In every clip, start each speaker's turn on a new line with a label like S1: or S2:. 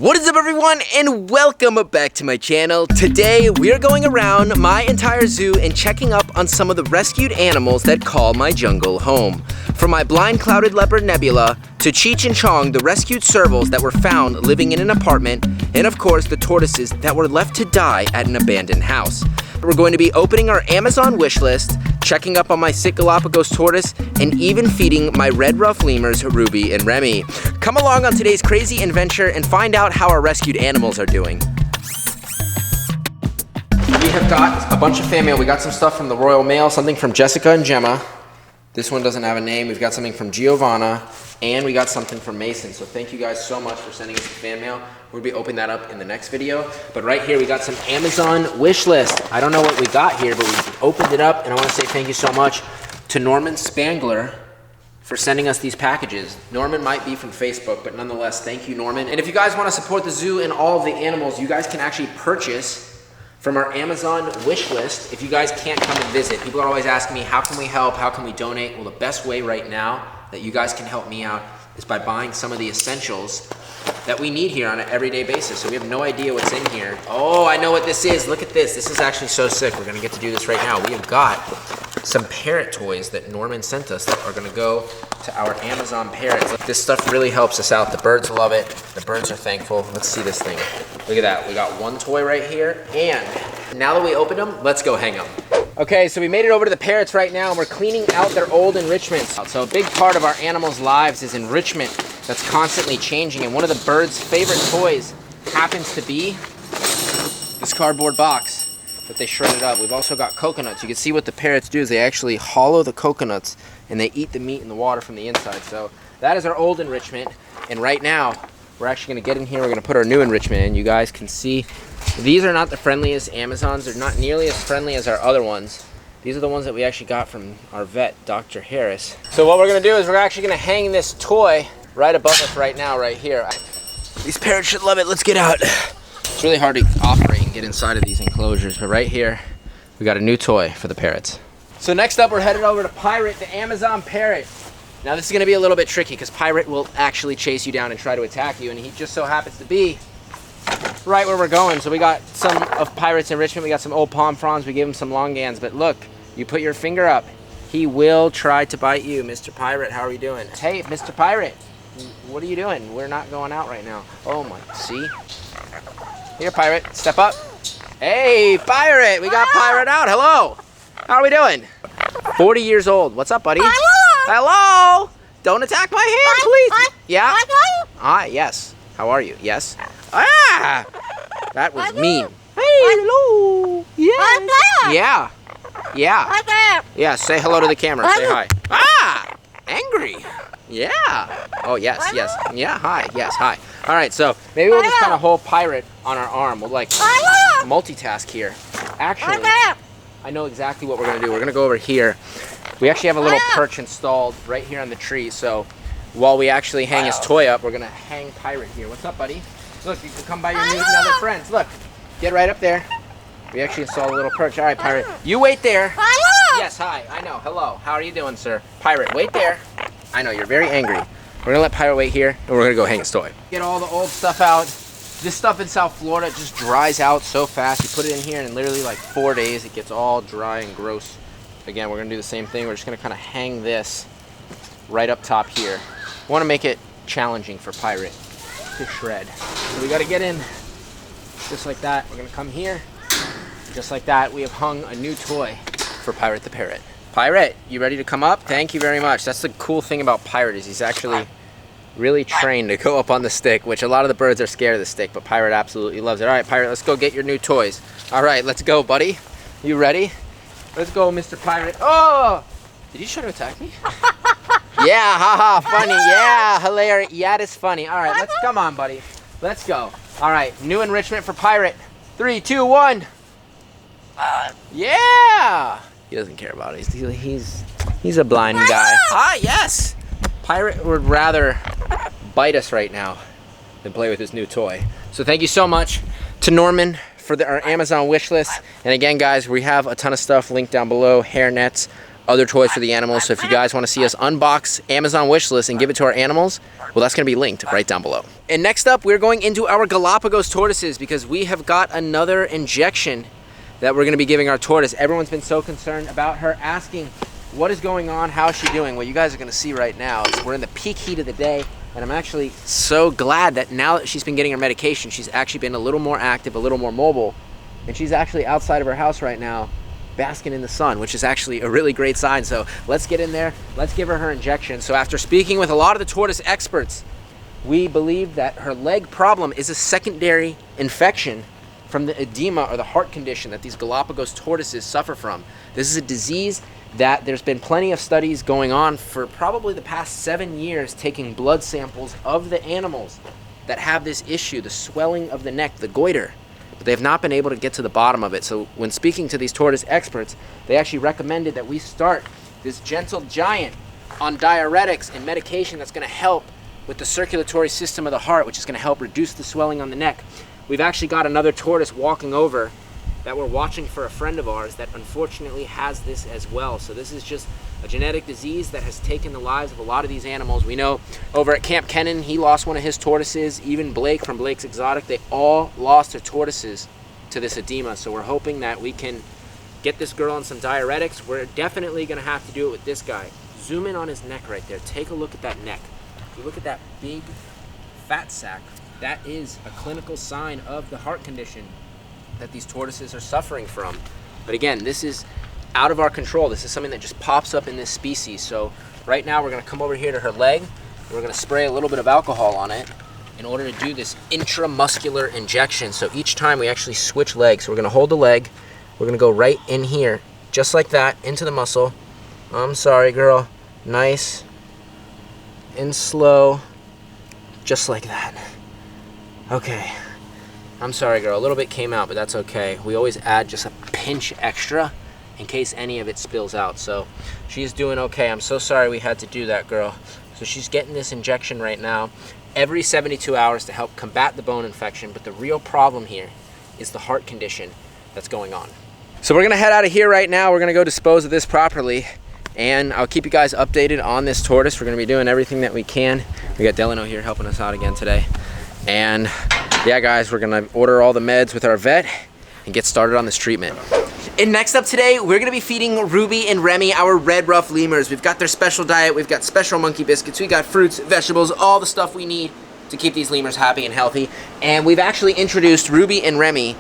S1: What is up, everyone, and welcome back to my channel. Today we are going around my entire zoo and checking up on some of the rescued animals that call my jungle home. From my blind clouded leopard Nebula to Cheech and Chong, the rescued servals that were found living in an apartment, and of course the tortoises that were left to die at an abandoned house. We're going to be opening our Amazon wish list, checking up on my sick Galapagos tortoise, and even feeding my red ruffed lemurs Ruby and Remy. Come along on today's crazy adventure and find out how our rescued animals are doing. We have got a bunch of fan mail. We got some stuff from the Royal Mail, something from Jessica and Gemma. This one doesn't have a name. We've got something from Giovanna, and we got something from Mason. So thank you guys so much for sending us the fan mail. We'll be opening that up in the next video. But right here, we got some Amazon wish list. I don't know what we got here, but we opened it up, and I want to say thank you so much to Norman Spangler for sending us these packages. Norman might be from Facebook, but nonetheless, thank you, Norman. And if you guys want to support the zoo and all of the animals, you guys can actually purchase from our Amazon wish list if you guys can't come and visit. People are always asking me, how can we help? How can we donate? Well, the best way right now that you guys can help me out is by buying some of the essentials that we need here on an everyday basis. So we have no idea what's in here. Oh, I know what this is. Look at this. This is actually so sick. We're gonna get to do this right now. We have got some parrot toys that Norman sent us that are gonna go to our Amazon parrots. This stuff really helps us out. The birds love it. The birds are thankful. Let's see this thing. Look at that. We got one toy right here. And now that we opened them, let's go hang them. Okay, so we made it over to the parrots right now, and we're cleaning out their old enrichments. So a big part of our animals' lives is enrichment that's constantly changing, and one of the birds' favorite toys happens to be this cardboard box that they shredded up. We've also got coconuts. You can see what the parrots do is they actually hollow the coconuts and they eat the meat and the water from the inside. So that is our old enrichment, and right now we're actually gonna get in here, we're gonna put our new enrichment in. You guys can see these are not the friendliest Amazons. They're not nearly as friendly as our other ones. These are the ones that we actually got from our vet, Dr. Harris. So what we're gonna do is we're actually gonna hang this toy right above us right now, right here. These parrots should love it. Let's get out. It's really hard to operate and get inside of these enclosures, but right here, we got a new toy for the parrots. So next up, we're headed over to Parrot, the Amazon parrot. Now this is gonna be a little bit tricky because Parrot will actually chase you down and try to attack you, and he just so happens to be right where we're going. So we got some of Parrot's enrichment. We got some old palm fronds. We gave him some longans, but look, you put your finger up, he will try to bite you. Mr. Parrot, how are you doing? Hey, Mr. Parrot, what are you doing? We're not going out right now. Oh my, see? Here, Parrot, step up. Hey, Parrot, we got Parrot out. Hello, how are we doing? 40 years old. What's up, buddy? Hello. Don't attack my hand, please. Yeah? Hi, yes. How are you? Yes. Ah! That was mean. Hey, hello. Yeah. Yeah. Yeah. Yeah, say hello to the camera. Say hi. Ah! Angry. Yeah. Oh, yes, yes. Yeah, hi. Yes, hi. All right, so maybe we'll just kind of hold Parrot on our arm. We'll like multitask here. Actually, I know exactly what we're gonna do. We're gonna go over here. We actually have a little perch installed right here on the tree. So while we actually hang his toy up, we're gonna hang Parrot here. What's up, buddy? Look, you can come by your new and other friends. Look, get right up there. We actually installed a little perch. All right, Parrot, you wait there. Yes, hi, I know, hello. How are you doing, sir? Parrot, wait there. I know, you're very angry. We're gonna let Parrot wait here, and we're gonna go hang his toy. Get all the old stuff out. This stuff in South Florida, it just dries out so fast. You put it in here, and in literally like 4 days, it gets all dry and gross. Again, we're gonna do the same thing. We're just gonna kind of hang this right up top here. We wanna make it challenging for Parrot to shred. So we gotta get in just like that. We're gonna come here, just like that. We have hung a new toy for Parrot the parrot. Parrot, you ready to come up? Thank you very much. That's the cool thing about Parrot is he's actually really trained to go up on the stick, which a lot of the birds are scared of the stick, but Parrot absolutely loves it. All right, Parrot, let's go get your new toys. All right, let's go, buddy. You ready? Let's go, Mr. Parrot. Oh! Did you try to attack me? Yeah, haha, funny. Yeah, hilarious. Yeah, it's funny. All right, let's come on, buddy. Let's go. All right, new enrichment for Parrot. 3, 2, 1. Yeah! He doesn't care about it. He's a blind guy. Ah, yes! Parrot would rather bite us right now than play with his new toy. So thank you so much to Norman for our Amazon wish list. And again, guys, we have a ton of stuff linked down below. Hair nets, other toys for the animals. So if you guys want to see us unbox Amazon wishlist and give it to our animals, well, that's going to be linked right down below. And next up, we're going into our Galapagos tortoises because we have got another injection that we're going to be giving our tortoise. Everyone's been so concerned about her, asking what is going on, how is she doing? Well, you guys are going to see right now, we're in the peak heat of the day, and I'm actually so glad that now that she's been getting her medication, she's actually been a little more active, a little more mobile, and she's actually outside of her house right now, basking in the sun, which is actually a really great sign. So let's get in there, let's give her injection. So after speaking with a lot of the tortoise experts, we believe that her leg problem is a secondary infection from the edema or the heart condition that these Galapagos tortoises suffer from. This is a disease that there's been plenty of studies going on for probably the past 7 years, taking blood samples of the animals that have this issue, the swelling of the neck, the goiter. But they have not been able to get to the bottom of it. So when speaking to these tortoise experts, they actually recommended that we start this gentle giant on diuretics and medication that's going to help with the circulatory system of the heart, which is going to help reduce the swelling on the neck. We've actually got another tortoise walking over that we're watching for a friend of ours that unfortunately has this as well. So this is just a genetic disease that has taken the lives of a lot of these animals. We know over at Camp Kennan, he lost one of his tortoises. Even Blake from Blake's Exotic, they all lost their tortoises to this edema. So we're hoping that we can get this girl on some diuretics. We're definitely gonna have to do it with this guy. Zoom in on his neck right there. Take a look at that neck. If you look at that big fat sack, that is a clinical sign of the heart condition that these tortoises are suffering from. But again, this is out of our control. This is something that just pops up in this species. So right now we're gonna come over here to her leg, and we're gonna spray a little bit of alcohol on it in order to do this intramuscular injection. So each time we actually switch legs. So we're gonna hold the leg, we're gonna go right in here, just like that, into the muscle. I'm sorry, girl. Nice and slow, just like that. Okay. I'm sorry, girl. A little bit came out, but that's okay. We always add just a pinch extra in case any of it spills out. So she's doing okay. I'm so sorry we had to do that, girl. So she's getting this injection right now every 72 hours to help combat the bone infection. But the real problem here is the heart condition that's going on. So we're going to head out of here right now. We're going to go dispose of this properly. And I'll keep you guys updated on this tortoise. We're going to be doing everything that we can. We got Delano here helping us out again today. And yeah, guys, we're gonna order all the meds with our vet and get started on this treatment. And next up today, we're gonna be feeding Ruby and Remy, our red ruffed lemurs. We've got their special diet, we've got special monkey biscuits, we got fruits, vegetables, all the stuff we need to keep these lemurs happy and healthy. And we've actually introduced Ruby and Remy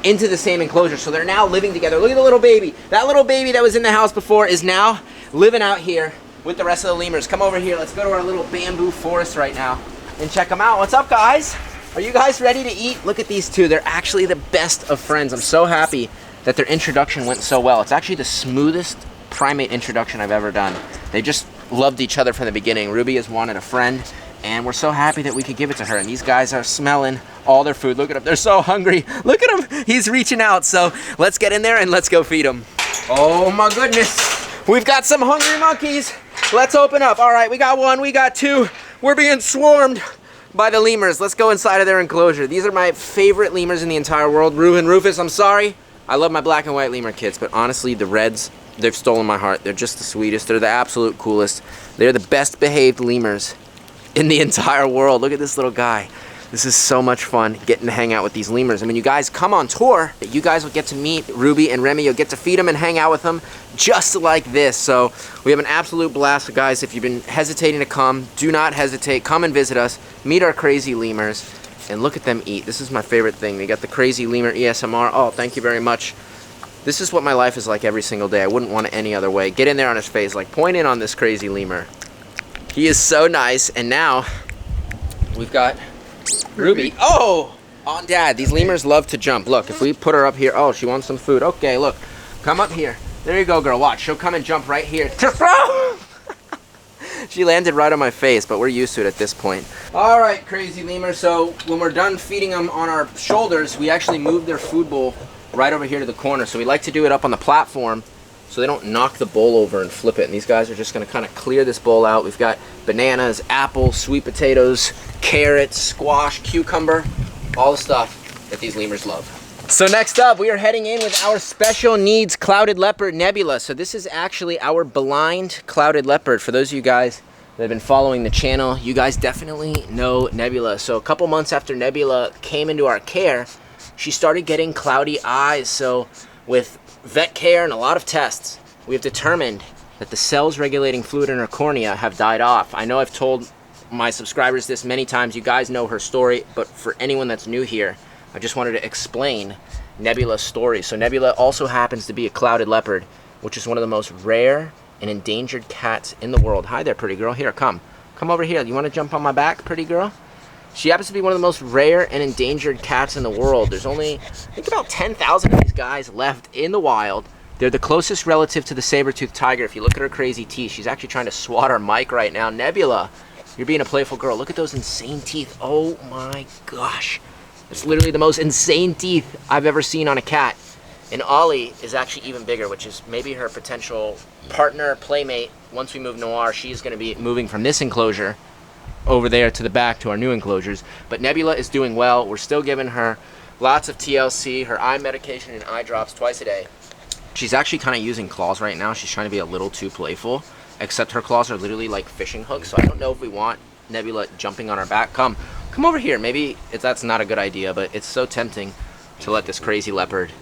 S1: into the same enclosure, so they're now living together. Look at the little baby. That little baby that was in the house before is now living out here with the rest of the lemurs. Come over here, let's go to our little bamboo forest right now and check them out. What's up, guys? Are you guys ready to eat? Look at these two. They're actually the best of friends. I'm so happy that their introduction went so well. It's actually the smoothest primate introduction I've ever done. They just loved each other from the beginning. Ruby has wanted a friend, and we're so happy that we could give it to her. And these guys are smelling all their food. Look at them. They're so hungry. Look at him. He's reaching out. So let's get in there and let's go feed them. Oh my goodness. We've got some hungry monkeys. Let's open up. All right, we got one, we got two. We're being swarmed by the lemurs. Let's go inside of their enclosure. These are my favorite lemurs in the entire world. Reuben, Rufus, I'm sorry. I love my black and white lemur kids, but honestly, the reds, they've stolen my heart. They're just the sweetest. They're the absolute coolest. They're the best behaved lemurs in the entire world. Look at this little guy. This is so much fun getting to hang out with these lemurs. I mean, you guys come on tour, you guys will get to meet Ruby and Remy. You'll get to feed them and hang out with them just like this. So we have an absolute blast. So guys, if you've been hesitating to come, do not hesitate. Come and visit us. Meet our crazy lemurs and look at them eat. This is my favorite thing. They got the crazy lemur ESMR. Oh, thank you very much. This is what my life is like every single day. I wouldn't want it any other way. Get in there on his face, like point in on this crazy lemur. He is so nice. And now we've got Ruby. Oh, on Dad. These lemurs love to jump. Look, if we put her up here. Oh, she wants some food. Okay, look. Come up here. There you go, girl. Watch. She'll come and jump right here. She landed right on my face, but we're used to it at this point. All right, crazy lemur. So when we're done feeding them on our shoulders, we actually move their food bowl right over here to the corner. So we like to do it up on the platform so they don't knock the bowl over and flip it. And these guys are just gonna kind of clear this bowl out. We've got bananas, apples, sweet potatoes, carrots, squash, cucumber, all the stuff that these lemurs love. So next up, we are heading in with our special needs clouded leopard, Nebula. So this is actually our blind clouded leopard. For those of you guys that have been following the channel, you guys definitely know Nebula. So a couple months after Nebula came into our care, she started getting cloudy eyes. So with vet care and a lot of tests, we have determined that the cells regulating fluid in her cornea have died off. I know I've told my subscribers this many times. You guys know her story, but for anyone that's new here, I just wanted to explain Nebula's story. So Nebula also happens to be a clouded leopard, which is one of the most rare and endangered cats in the world. Hi there, pretty girl. Here, come over here. You want to jump on my back, pretty girl? She happens to be one of the most rare and endangered cats in the world. There's only, I think, about 10,000 of these guys left in the wild. They're the closest relative to the saber-toothed tiger. If you look at her crazy teeth, she's actually trying to swat our mic right now. Nebula, you're being a playful girl. Look at those insane teeth. Oh my gosh. It's literally the most insane teeth I've ever seen on a cat. And Ollie is actually even bigger, which is maybe her potential partner, playmate. Once we move Noir, she's going to be moving from this enclosure over there to the back to our new enclosures. But Nebula is doing well. We're still giving her lots of TLC, her eye medication and eye drops twice a day. She's actually kind of using claws right now. She's trying to be a little too playful, except her claws are literally like fishing hooks. So I don't know if we want Nebula jumping on our back. Come over here. Maybe that's not a good idea, but it's so tempting to let this crazy leopard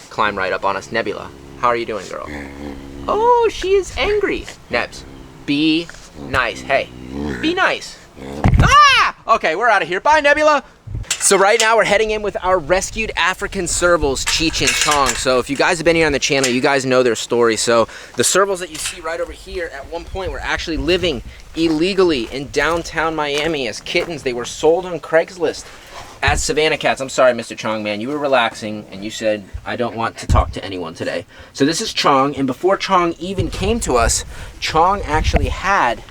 S1: climb right up on us. Nebula, how are you doing, girl? Oh, she is angry. Nebs, be nice. Hey, be nice. Ah! Okay, we're out of here. Bye, Nebula. So right now we're heading in with our rescued African servals, Cheech and Chong. So if you guys have been here on the channel, you guys know their story. So the servals that you see right over here, at one point were actually living illegally in downtown Miami as kittens. They were sold on Craigslist as Savannah cats. I'm sorry, Mr. Chong, man. You were relaxing and you said, I don't want to talk to anyone today. So this is Chong, and before Chong even came to us, Chong actually had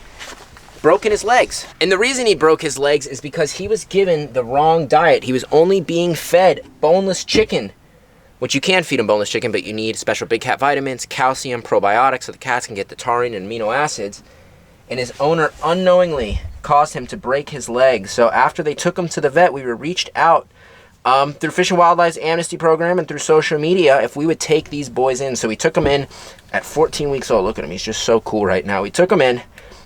S1: broken his legs. And the reason he broke his legs is because he was given the wrong diet. He was only being fed boneless chicken, which you can feed him boneless chicken, but you need special big cat vitamins, calcium, probiotics, so the cats can get the taurine and amino acids. And his owner unknowingly caused him to break his legs. So after they took him to the vet, we were reached out through Fish and Wildlife's Amnesty Program and through social media if we would take these boys in. So we took him in at 14 weeks old. Look at him. He's just so cool right now. We took him in,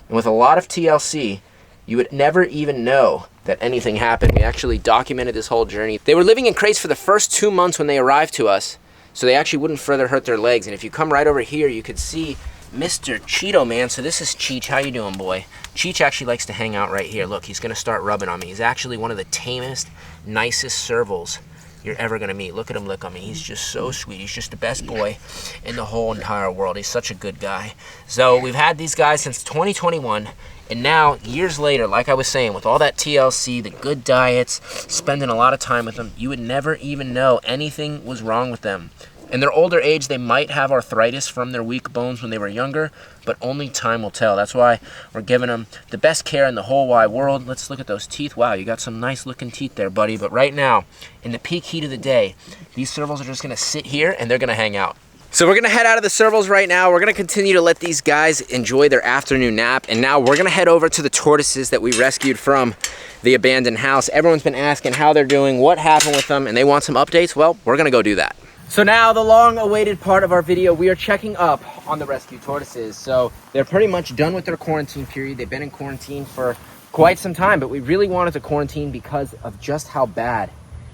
S1: and with a lot of TLC, you would never even know that anything happened. We actually documented this whole journey. They were living in crates for the first 2 months when they arrived to us, so they actually wouldn't further hurt their legs. And if you come right over here, you could see Mr. Cheeto, man. So this is Cheech. How you doing, boy? Cheech actually likes to hang out right here. Look, he's going to start rubbing on me. He's actually one of the tamest, nicest servals you're ever going to meet. Look at him lick on me. He's just so sweet. He's just the best boy in the whole entire world. He's such a good guy. So we've had these guys since 2021, and now, years later, like I was saying, with all that TLC, the good diets, spending a lot of time with them, you would never even know anything was wrong with them. In their older age, they might have arthritis from their weak bones when they were younger, but only time will tell. That's why we're giving them the best care in the whole wide world. Let's look at those teeth. Wow, you got some nice looking teeth there, buddy. But right now, in the peak heat of the day, these servals are just going to sit here and they're going to hang out. So we're going to head out of the servals right now. We're going to continue to let these guys enjoy their afternoon nap. And now we're going to head over to the tortoises that we rescued from the abandoned house. Everyone's been asking how they're doing, what happened with them, and they want some updates. Well, we're going to go do that. So now the long-awaited part of our video, we are checking up on the rescue tortoises. So they're pretty much done with their quarantine period. They've been in quarantine for quite some time, but we really wanted to quarantine because of just how bad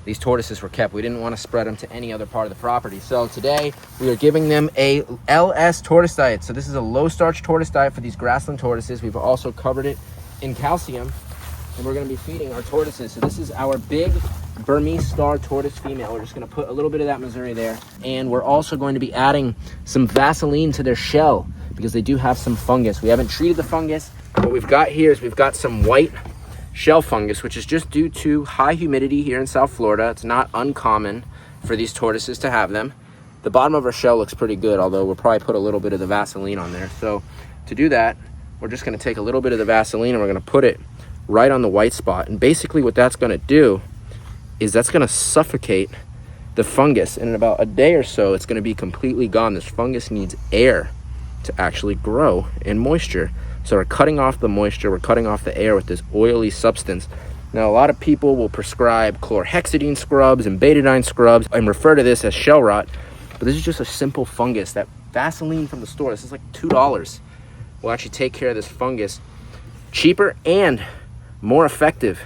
S1: these tortoises were kept. We didn't want to spread them to any other part of the property. So today we are giving them a LS tortoise diet. So this is a low-starch tortoise diet for these grassland tortoises. We've also covered it in calcium, and we're going to be feeding our tortoises. So this is our big Burmese star tortoise female. We're just going to put a little bit of that Missouri there, and we're also going to be adding some Vaseline to their shell because they do have some fungus. We haven't treated the fungus. What we've got here is we've got some white shell fungus, which is just due to high humidity here in South Florida. It's not uncommon for these tortoises to have them. The bottom of our shell looks pretty good, although we'll probably put a little bit of the Vaseline on there. So to do that, we're just going to take a little bit of the Vaseline and we're going to put it right on the white spot. And basically what that's going to do is that's going to suffocate the fungus, and in about a day or so it's going to be completely gone. This fungus needs air to actually grow and moisture, so we're cutting off the moisture, we're cutting off the air with this oily substance, Now, a lot of people will prescribe chlorhexidine scrubs and betadine scrubs and refer to this as shell rot, but this is just a simple fungus. That Vaseline from the store, this is like $2, will actually take care of this fungus cheaper and more effective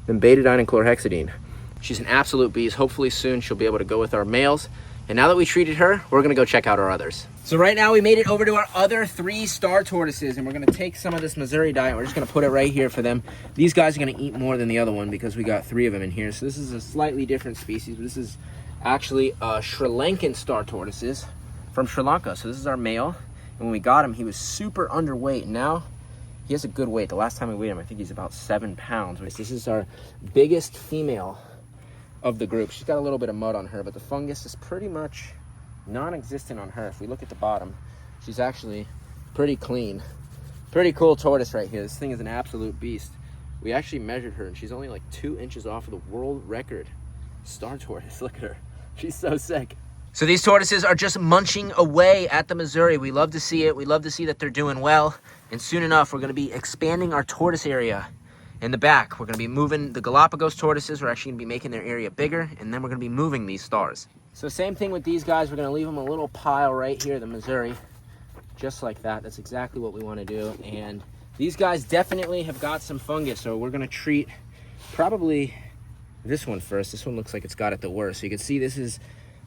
S1: than betadine and chlorhexidine. She's an absolute beast. Hopefully soon she'll be able to go with our males. And now that we treated her, we're gonna go check out our others. So right now we made it over to our other 3 star tortoises, and we're gonna take some of this Missouri diet. We're just gonna put it right here for them. These guys are gonna eat more than the other one because we got 3 of them in here. So this is a slightly different species, but this is actually Sri Lankan star tortoises from Sri Lanka. So this is our male. And when we got him, he was super underweight. Now he has a good weight. The last time we weighed him, I think he's about 7 pounds. This is our biggest female of the group. She's got a little bit of mud on her, but the fungus is pretty much non-existent on her. If we look at the bottom, she's actually pretty clean. Pretty cool tortoise right here. This thing is an absolute beast. We actually measured her, and she's only like 2 inches off of the world record star tortoise. Look at her. She's so sick. So these tortoises are just munching away at the Missouri. We love to see it. We love to see that they're doing well. And soon enough, we're going to be expanding our tortoise area in the back. We're going to be moving the Galapagos tortoises. We're actually going to be making their area bigger, and then we're going to be moving these stars. So same thing with these guys. We're going to leave them a little pile right here, the Missouri, just like that. That's exactly what we want to do. And these guys definitely have got some fungus, so we're going to treat probably this one first. This one looks like it's got it the worst. So you can see this is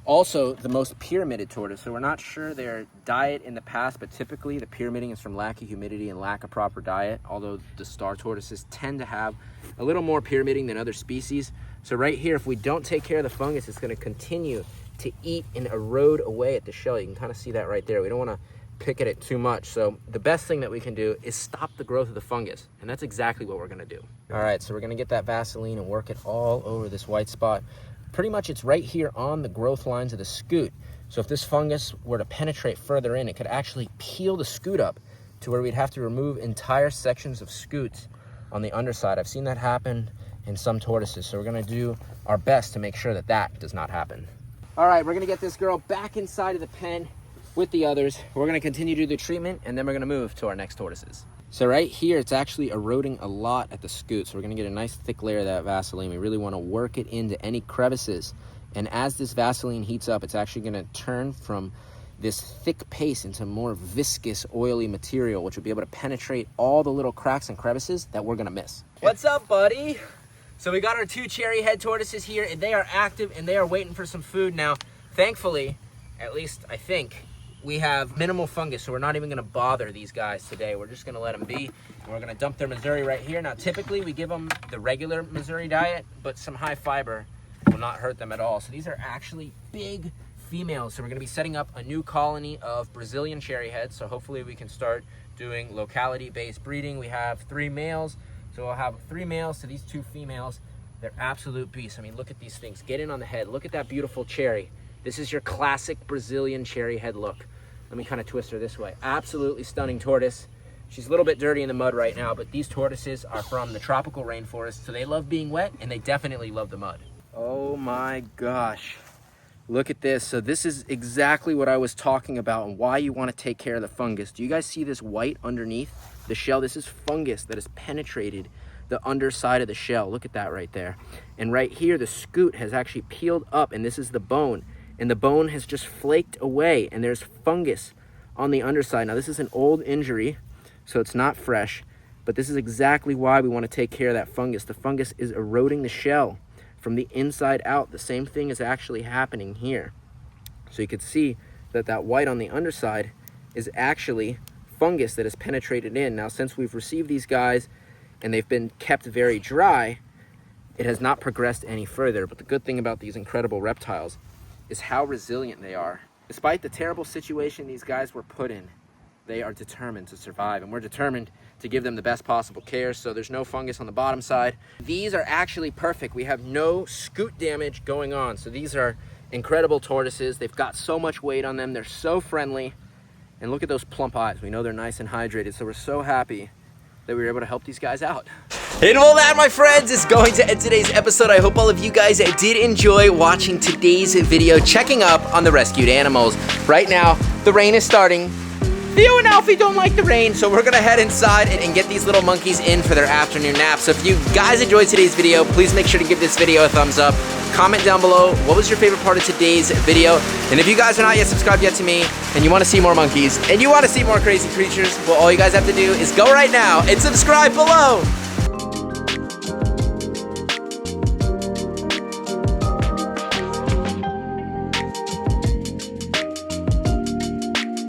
S1: also the most pyramided tortoise. So we're not sure their diet in the past, but typically the pyramiding is from lack of humidity and lack of proper diet, although the star tortoises tend to have a little more pyramiding than other species. So right here, if we don't take care of the fungus, it's going to continue to eat and erode away at the shell. You can kind of see that right there. We don't want to pick at it too much. So the best thing that we can do is stop the growth of the fungus, and that's exactly what we're going to do. All right, so we're going to get that Vaseline and work it all over this white spot. Pretty much it's right here on the growth lines of the scoot. So if this fungus were to penetrate further in, it could actually peel the scoot up to where we'd have to remove entire sections of scoots on the underside. I've seen that happen in some tortoises, so we're gonna do our best to make sure that that does not happen. All right, we're gonna get this girl back inside of the pen with the others. We're gonna continue to do the treatment, and then we're gonna move to our next tortoises. So right here, it's actually eroding a lot at the scoot. So we're gonna get a nice thick layer of that Vaseline. We really wanna work it into any crevices. And as this Vaseline heats up, it's actually gonna turn from this thick paste into more viscous, oily material, which will be able to penetrate all the little cracks and crevices that we're gonna miss. What's up, buddy? So we got our 2 cherry head tortoises here, and they are active and they are waiting for some food now. Thankfully, at least I think, we have minimal fungus, so we're not even gonna bother these guys today. We're just gonna let them be. And we're gonna dump their Missouri right here. Now, typically we give them the regular Missouri diet, but some high fiber will not hurt them at all. So these are actually big females. So we're gonna be setting up a new colony of Brazilian cherry heads. So hopefully we can start doing locality-based breeding. We have 3 males, so we'll have 3 males to these 2 females. They're absolute beasts. I mean, look at these things. Get in on the head. Look at that beautiful cherry. This is your classic Brazilian cherry head look. Let me kind of twist her this way. Absolutely stunning tortoise. She's a little bit dirty in the mud right now, but these tortoises are from the tropical rainforest, so they love being wet, and they definitely love the mud. Oh my gosh. Look at this. So this is exactly what I was talking about and why you want to take care of the fungus. Do you guys see this white underneath the shell? This is fungus that has penetrated the underside of the shell. Look at that right there. And right here, the scoot has actually peeled up, and this is the bone. And the bone has just flaked away, and there's fungus on the underside. Now, this is an old injury, so it's not fresh, but this is exactly why we want to take care of that fungus. The fungus is eroding the shell from the inside out. The same thing is actually happening here. So you can see that that white on the underside is actually fungus that has penetrated in. Now, since we've received these guys and they've been kept very dry, it has not progressed any further. But the good thing about these incredible reptiles is how resilient they are. Despite the terrible situation these guys were put in, they are determined to survive, and we're determined to give them the best possible care. So there's no fungus on the bottom side. These are actually perfect. We have no scoot damage going on. So these are incredible tortoises. They've got so much weight on them. They're so friendly. And look at those plump eyes. We know they're nice and hydrated. So we're so happy that we were able to help these guys out. And well, that, my friends, is going to end today's episode. I hope all of you guys did enjoy watching today's video, checking up on the rescued animals. Right now, the rain is starting. Theo and Alfie don't like the rain, so we're gonna head inside and get these little monkeys in for their afternoon nap. So if you guys enjoyed today's video, please make sure to give this video a thumbs up. Comment down below, what was your favorite part of today's video? And if you guys are not yet subscribed yet to me, and you wanna see more monkeys, and you wanna see more crazy creatures, well, all you guys have to do is go right now and subscribe below.